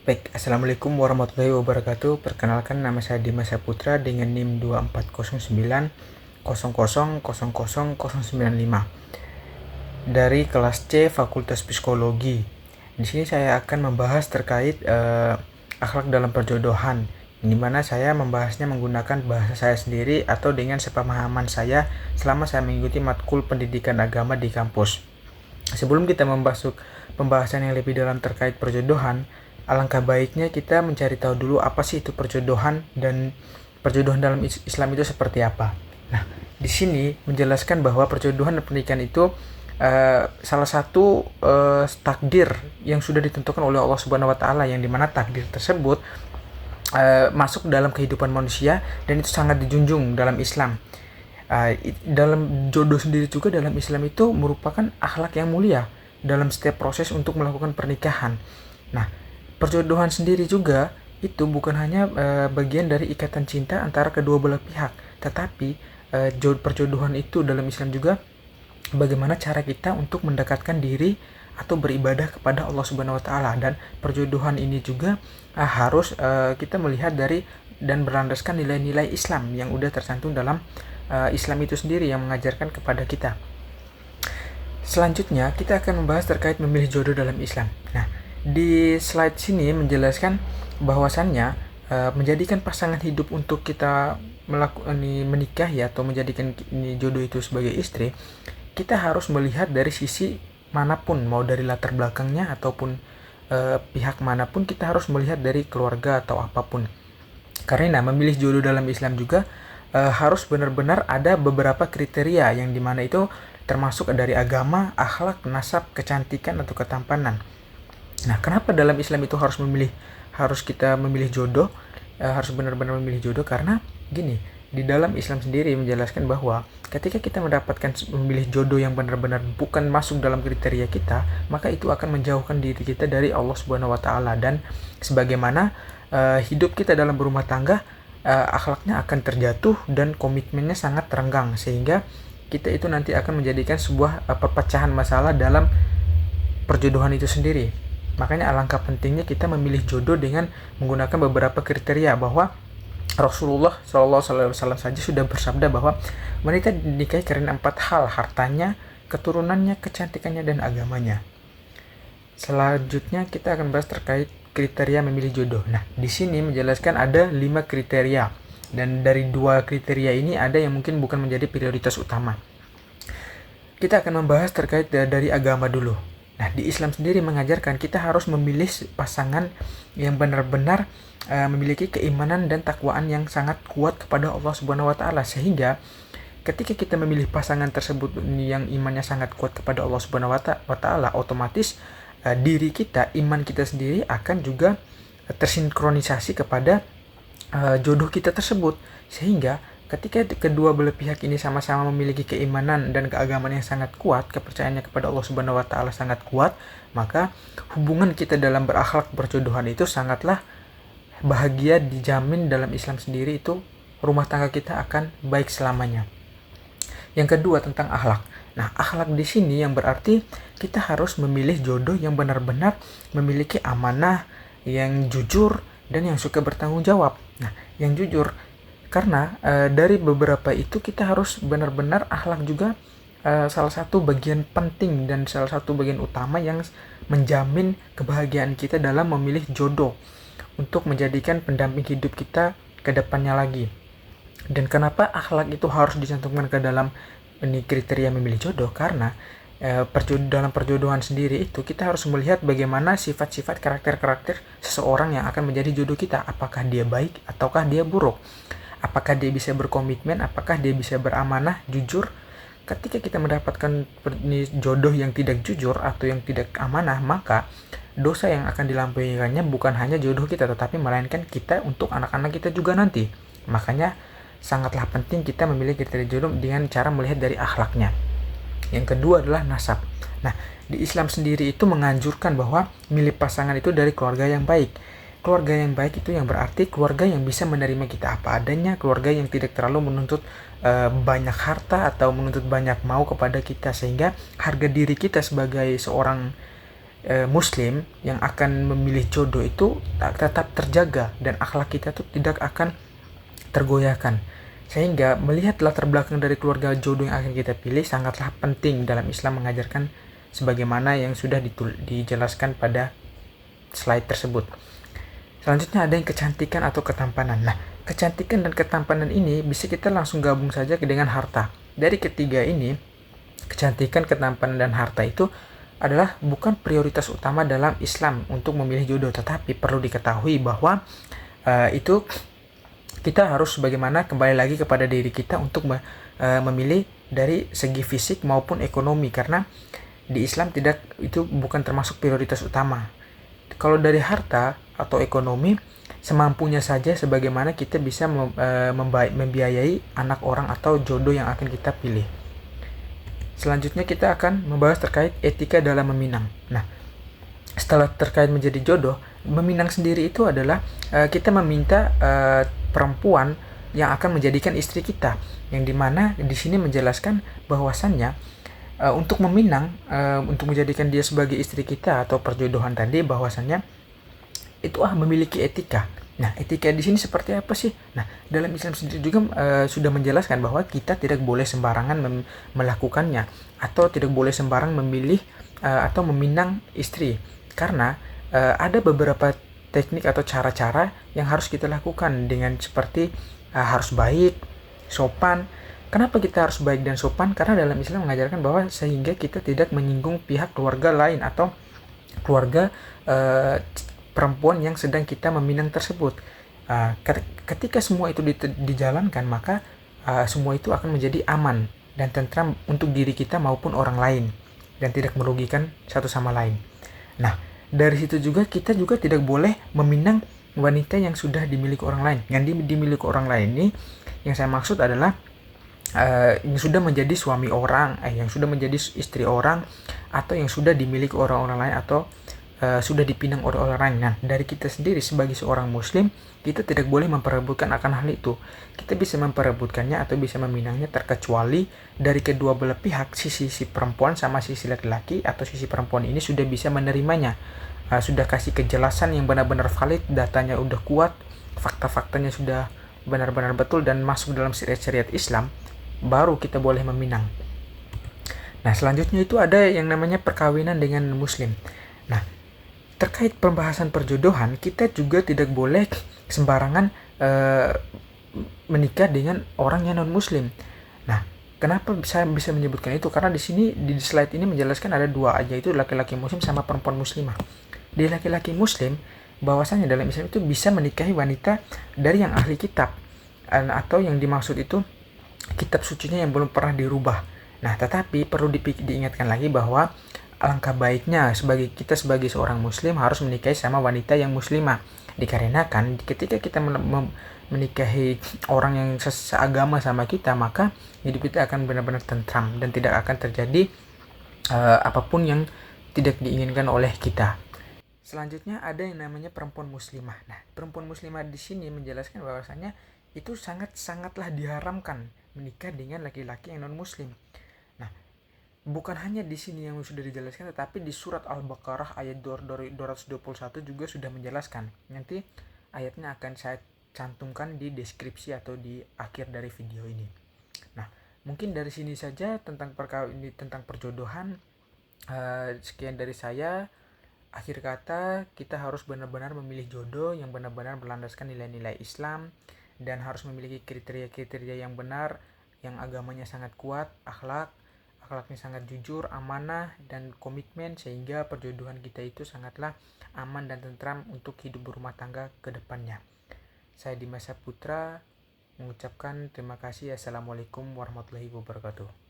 Baik, Assalamualaikum warahmatullahi wabarakatuh. Perkenalkan, nama saya Dimas Saputra dengan NIM 240900000095 dari kelas C Fakultas Psikologi. Di sini saya akan membahas terkait akhlak dalam perjodohan, di mana saya membahasnya menggunakan bahasa saya sendiri atau dengan sepemahaman saya selama saya mengikuti matkul pendidikan agama di kampus. Sebelum kita membahas pembahasan yang lebih dalam terkait perjodohan, alangkah baiknya kita mencari tahu dulu apa sih itu perjodohan dan perjodohan dalam Islam itu seperti apa. Nah, di sini menjelaskan bahwa perjodohan dan pernikahan itu salah satu takdir yang sudah ditentukan oleh Allah Subhanahu wa taala, yang dimana takdir tersebut masuk dalam kehidupan manusia dan itu sangat dijunjung dalam Islam. Dalam jodoh sendiri juga dalam Islam itu merupakan akhlak yang mulia dalam setiap proses untuk melakukan pernikahan. Nah, perjodohan sendiri juga itu bukan hanya bagian dari ikatan cinta antara kedua belah pihak, tetapi perjodohan itu dalam Islam juga bagaimana cara kita untuk mendekatkan diri atau beribadah kepada Allah Subhanahu wa taala. Dan perjodohan ini juga harus kita melihat dari dan berlandaskan nilai-nilai Islam yang udah tercantum dalam Islam itu sendiri yang mengajarkan kepada kita. Selanjutnya kita akan membahas terkait memilih jodoh dalam Islam. Nah, di slide sini menjelaskan bahwasannya menjadikan pasangan hidup untuk kita menikah ya, atau menjadikan jodoh itu sebagai istri, kita harus melihat dari sisi manapun, mau dari latar belakangnya ataupun pihak manapun, kita harus melihat dari keluarga atau apapun. Karena memilih jodoh dalam Islam juga harus benar-benar ada beberapa kriteria yang dimana itu termasuk dari agama, akhlak, nasab, kecantikan atau ketampanan. Nah, kenapa dalam Islam itu harus kita memilih jodoh, harus benar-benar memilih jodoh? Karena gini, di dalam Islam sendiri menjelaskan bahwa ketika kita mendapatkan memilih jodoh yang benar-benar bukan masuk dalam kriteria kita, maka itu akan menjauhkan diri kita dari Allah Subhanahu wa taala. Dan sebagaimana hidup kita dalam berumah tangga, akhlaknya akan terjatuh dan komitmennya sangat renggang, sehingga kita itu nanti akan menjadikan sebuah perpecahan masalah dalam perjodohan itu sendiri. Makanya alangkah pentingnya kita memilih jodoh dengan menggunakan beberapa kriteria, bahwa Rasulullah SAW saja sudah bersabda bahwa wanita dinikahi karena 4 hal: hartanya, keturunannya, kecantikannya, dan agamanya. Selanjutnya kita akan bahas terkait kriteria memilih jodoh. Nah, di sini menjelaskan ada 5 kriteria, dan dari 2 kriteria ini ada yang mungkin bukan menjadi prioritas utama. Kita akan membahas terkait dari agama dulu. Nah, di Islam sendiri mengajarkan kita harus memilih pasangan yang benar-benar memiliki keimanan dan takwaan yang sangat kuat kepada Allah Subhanahu wa taala, sehingga ketika kita memilih pasangan tersebut yang imannya sangat kuat kepada Allah Subhanahu wa taala, otomatis diri kita, iman kita sendiri akan juga tersinkronisasi kepada jodoh kita tersebut, sehingga ketika kedua belah pihak ini sama-sama memiliki keimanan dan keagamaan yang sangat kuat, kepercayaannya kepada Allah Subhanahu wa taala sangat kuat, maka hubungan kita dalam berakhlak perjodohan itu sangatlah bahagia, dijamin dalam Islam sendiri itu rumah tangga kita akan baik selamanya. Yang kedua, tentang akhlak. Nah, akhlak di sini yang berarti kita harus memilih jodoh yang benar-benar memiliki amanah, yang jujur, dan yang suka bertanggung jawab. Nah, yang jujur karena dari beberapa itu kita harus benar-benar akhlak juga salah satu bagian penting dan salah satu bagian utama yang menjamin kebahagiaan kita dalam memilih jodoh untuk menjadikan pendamping hidup kita ke depannya lagi. Dan kenapa akhlak itu harus dicantumkan ke dalam kriteria memilih jodoh? Karena dalam perjodohan sendiri itu kita harus melihat bagaimana sifat-sifat karakter-karakter seseorang yang akan menjadi jodoh kita. Apakah dia baik ataukah dia buruk? Apakah dia bisa berkomitmen, apakah dia bisa beramanah, jujur. Ketika kita mendapatkan jodoh yang tidak jujur atau yang tidak amanah, maka dosa yang akan dilampauinya bukan hanya jodoh kita, tetapi melainkan kita untuk anak-anak kita juga nanti. Makanya sangatlah penting kita memilih kriteria jodoh dengan cara melihat dari akhlaknya. Yang kedua adalah nasab. Nah, di Islam sendiri itu menganjurkan bahwa milih pasangan itu dari keluarga yang baik. Keluarga yang baik itu yang berarti keluarga yang bisa menerima kita apa adanya, keluarga yang tidak terlalu menuntut banyak harta atau menuntut banyak mau kepada kita, sehingga harga diri kita sebagai seorang muslim yang akan memilih jodoh itu tetap terjaga dan akhlak kita tuh tidak akan tergoyahkan. Sehingga melihat latar belakang dari keluarga jodoh yang akan kita pilih sangatlah penting dalam Islam mengajarkan sebagaimana yang sudah dijelaskan pada slide tersebut. Selanjutnya ada yang kecantikan atau ketampanan. Nah, kecantikan dan ketampanan ini bisa kita langsung gabung saja dengan harta. Dari ketiga ini, kecantikan, ketampanan, dan harta itu adalah bukan prioritas utama dalam Islam untuk memilih jodoh, tetapi perlu diketahui bahwa itu kita harus bagaimana kembali lagi kepada diri kita untuk memilih dari segi fisik maupun ekonomi, karena di Islam itu bukan termasuk prioritas utama. Kalau dari harta atau ekonomi, semampunya saja sebagaimana kita bisa membiayai anak orang atau jodoh yang akan kita pilih. Selanjutnya kita akan membahas terkait etika dalam meminang. Nah, setelah terkait menjadi jodoh, meminang sendiri itu adalah kita meminta perempuan yang akan menjadikan istri kita, yang dimana di sini menjelaskan bahwasannya untuk meminang, untuk menjadikan dia sebagai istri kita atau perjodohan tadi, bahwasannya itu memiliki etika. Nah, etika di sini seperti apa sih? Nah, dalam Islam sendiri juga sudah menjelaskan bahwa kita tidak boleh sembarangan melakukannya, atau tidak boleh sembarang memilih atau meminang istri, karena ada beberapa teknik atau cara-cara yang harus kita lakukan dengan seperti harus baik, sopan. Kenapa kita harus baik dan sopan? Karena dalam Islam mengajarkan bahwa sehingga kita tidak menyinggung pihak keluarga lain atau keluarga perempuan yang sedang kita meminang tersebut. Ketika semua itu dijalankan, maka semua itu akan menjadi aman dan tentram untuk diri kita maupun orang lain, dan tidak merugikan satu sama lain. Nah, dari situ juga kita juga tidak boleh meminang wanita yang sudah dimiliki orang lain. Yang dimiliki orang lain ini, yang saya maksud adalah yang sudah menjadi suami orang, yang sudah menjadi istri orang, atau yang sudah dimiliki orang-orang lain, atau sudah dipinang oleh orang lain. Nah, dari kita sendiri sebagai seorang muslim, kita tidak boleh memperebutkan akan hal itu. Kita bisa memperebutkannya atau bisa meminangnya terkecuali dari kedua belah pihak, sisi perempuan sama sisi laki-laki, atau sisi perempuan ini sudah bisa menerimanya, sudah kasih kejelasan yang benar-benar valid, datanya udah kuat, fakta-faktanya sudah benar-benar betul dan masuk dalam syariat Islam, baru kita boleh meminang. Nah, selanjutnya itu ada yang namanya perkawinan dengan muslim. Nah, terkait pembahasan perjodohan, kita juga tidak boleh sembarangan menikah dengan orang yang non-muslim. Nah, kenapa saya bisa menyebutkan itu? Karena di sini di slide ini menjelaskan ada dua aja, itu laki-laki muslim sama perempuan muslimah. Di laki-laki muslim, bahwasanya dalam Islam itu bisa menikahi wanita dari yang ahli kitab, atau yang dimaksud itu kitab sucinya yang belum pernah dirubah. Nah, tetapi perlu diingatkan lagi bahwa alangkah baiknya kita sebagai seorang muslim harus menikahi sama wanita yang muslimah, dikarenakan ketika kita menikahi orang yang seagama sama kita, maka hidup kita akan benar-benar tentram dan tidak akan terjadi apapun yang tidak diinginkan oleh kita. Selanjutnya ada yang namanya perempuan muslimah. Nah, perempuan muslimah di sini menjelaskan bahwasanya itu sangatlah diharamkan menikah dengan laki-laki yang non muslim. Nah, bukan hanya di sini yang sudah dijelaskan, tetapi di surat Al-Baqarah ayat 221 juga sudah menjelaskan. Nanti ayatnya akan saya cantumkan di deskripsi atau di akhir dari video ini. Nah, mungkin dari sini saja tentang perjodohan. Sekian dari saya. Akhir kata, kita harus benar-benar memilih jodoh yang benar-benar berlandaskan nilai-nilai Islam, dan harus memiliki kriteria-kriteria yang benar, yang agamanya sangat kuat, akhlaknya sangat jujur, amanah, dan komitmen, sehingga perjodohan kita itu sangatlah aman dan tentram untuk hidup berumah tangga ke depannya. Saya Dimas Saputra mengucapkan terima kasih. Assalamualaikum warahmatullahi wabarakatuh.